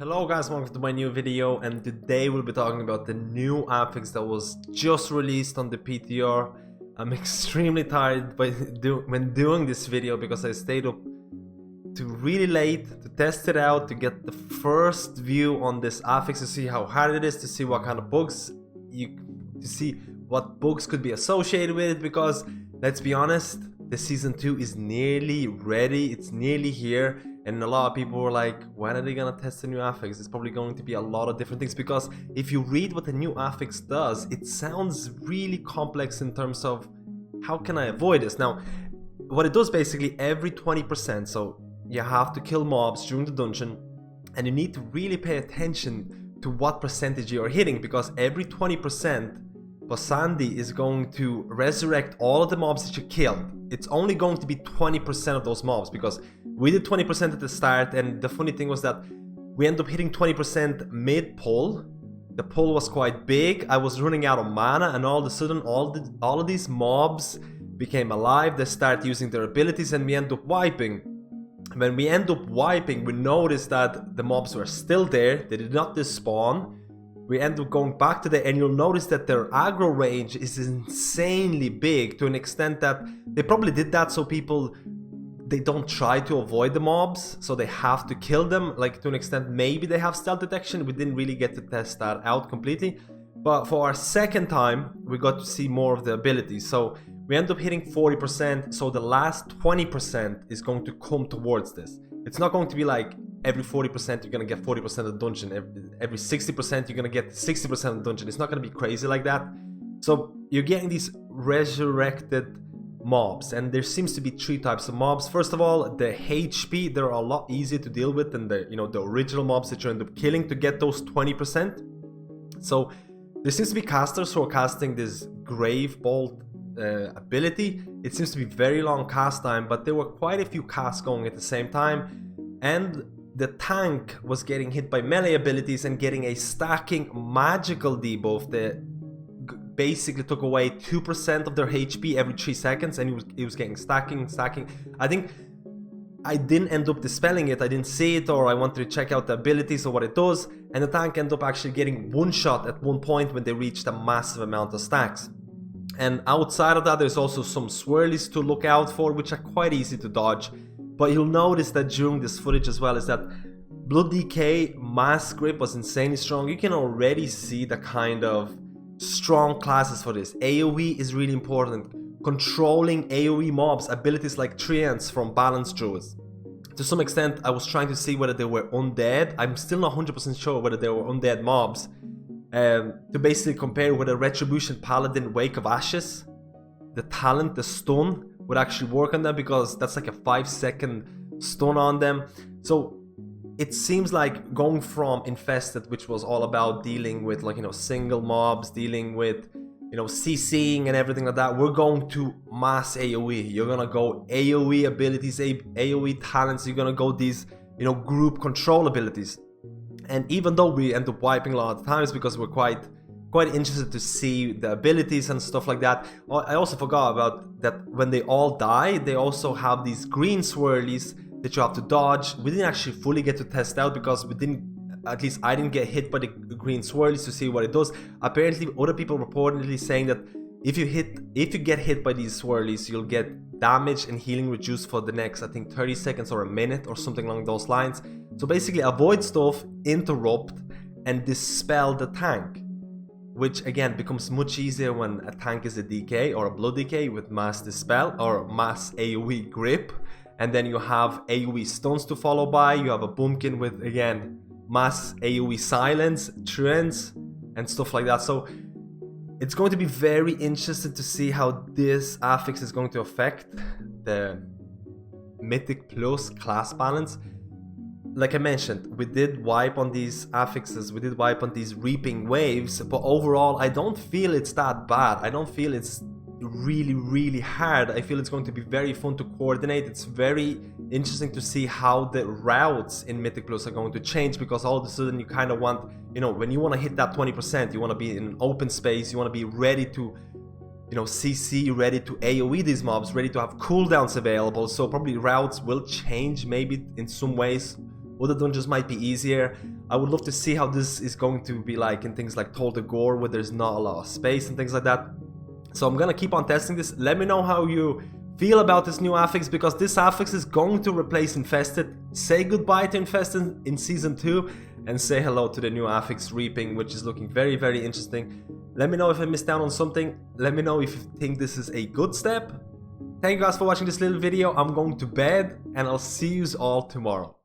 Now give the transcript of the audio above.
Hello guys, welcome to my new video, and today we'll be talking about the new AFFIX that was just released on the PTR. I'm extremely tired when doing this video because I stayed up to really late to test it out, to get the first view on this AFFIX, to see how hard it is, to see what kind of bugs could be associated with it, because let's be honest, the season 2 is nearly ready, it's nearly here. And a lot of people were like, when are they gonna test the new AFFIX? It's probably going to be a lot of different things, because if you read what the new AFFIX does, it sounds really complex in terms of how can I avoid this. Now, what it does basically, every 20%, so you have to kill mobs during the dungeon, and you need to really pay attention to what percentage you are hitting, because every 20%, Bwonsamdi is going to resurrect all of the mobs that you killed. It's only going to be 20% of those mobs, because we did 20% at the start, and the funny thing was that we ended up hitting 20% mid-pull. The pull was quite big, I was running out of mana, and all of a sudden all of these mobs became alive. They start using their abilities, and we end up wiping. When we end up wiping, we noticed that the mobs were still there, they did not despawn. We end up going back to and you'll notice that their aggro range is insanely big, to an extent that they probably did that so they don't try to avoid the mobs, so they have to kill them. Like, to an extent, maybe they have stealth detection. We didn't really get to test that out completely, but for our second time we got to see more of the abilities. So we end up hitting 40%, so the last 20% is going to come towards this. It's not going to be like every 40% you're gonna get 40% of the dungeon, every 60% you're gonna get 60% of the dungeon. It's not gonna be crazy like that. So you're getting these resurrected mobs, and there seems to be 3 types of mobs. First of all, the HP, they're a lot easier to deal with than the original mobs that you end up killing to get those 20%. So there seems to be casters who are casting this Grave Bolt ability. It seems to be very long cast time, but there were quite a few casts going at the same time, and the tank was getting hit by melee abilities and getting a stacking magical debuff that basically took away 2% of their HP every 3 seconds, and he was getting stacking. I think I didn't end up dispelling it, I didn't see it, or I wanted to check out the abilities or what it does, and the tank ended up actually getting one shot at one point when they reached a massive amount of stacks. And outside of that, there's also some swirlies to look out for, which are quite easy to dodge. But you'll notice that during this footage as well is that Blood DK Mass Grip was insanely strong. You can already see the kind of strong classes for this. AoE is really important. Controlling AoE mobs, abilities like Treants from Balance Druids. To some extent, I was trying to see whether they were undead. I'm still not 100% sure whether they were undead mobs. To basically compare with a Retribution Paladin Wake of Ashes, the talent, the stun, would actually work on them, because that's like a 5-second stun on them. So it seems like going from Infested, which was all about dealing with single mobs, dealing with CCing and everything like that, we're going to mass AoE. You're gonna go AoE abilities, AoE talents, you're gonna go these group control abilities. And even though we end up wiping a lot of times because we're quite interested to see the abilities and stuff like that, I also forgot about that when they all die, they also have these green swirlies that you have to dodge. We didn't actually fully get to test out because at least I didn't get hit by the green swirlies to see what it does. Apparently other people reportedly saying that if you get hit by these swirlies, you'll get damage and healing reduced for the next, I think, 30 seconds or a minute or something along those lines. So basically avoid stuff, interrupt, and dispel the tank, which again becomes much easier when a tank is a DK or a Blood DK with Mass Dispel or Mass AoE Grip, and then you have AoE stuns to follow by. You have a Bumpkin with, again, Mass AoE Silence, Treants, and stuff like that. So it's going to be very interesting to see how this AFFIX is going to affect the Mythic Plus class balance. Like I mentioned, we did wipe on these AFFIXs, we did wipe on these reaping waves, but overall I don't feel it's that bad. I don't feel it's really hard. I feel it's going to be very fun to coordinate. It's very interesting to see how the routes in Mythic Plus are going to change, because all of a sudden you kind of want, when you want to hit that 20%, you want to be in an open space, you want to be ready to CC, ready to AoE these mobs, ready to have cooldowns available. So probably routes will change maybe in some ways. Other dungeons might be easier. I would love to see how this is going to be like in things like Tol Dagor, where there's not a lot of space and things like that. So I'm gonna keep on testing this. Let me know how you feel about this new affix, because this affix is going to replace Infested. Say goodbye to Infested in Season 2 and say hello to the new affix Reaping, which is looking very, very interesting. Let me know if I missed out on something. Let me know if you think this is a good step. Thank you guys for watching this little video. I'm going to bed and I'll see you all tomorrow.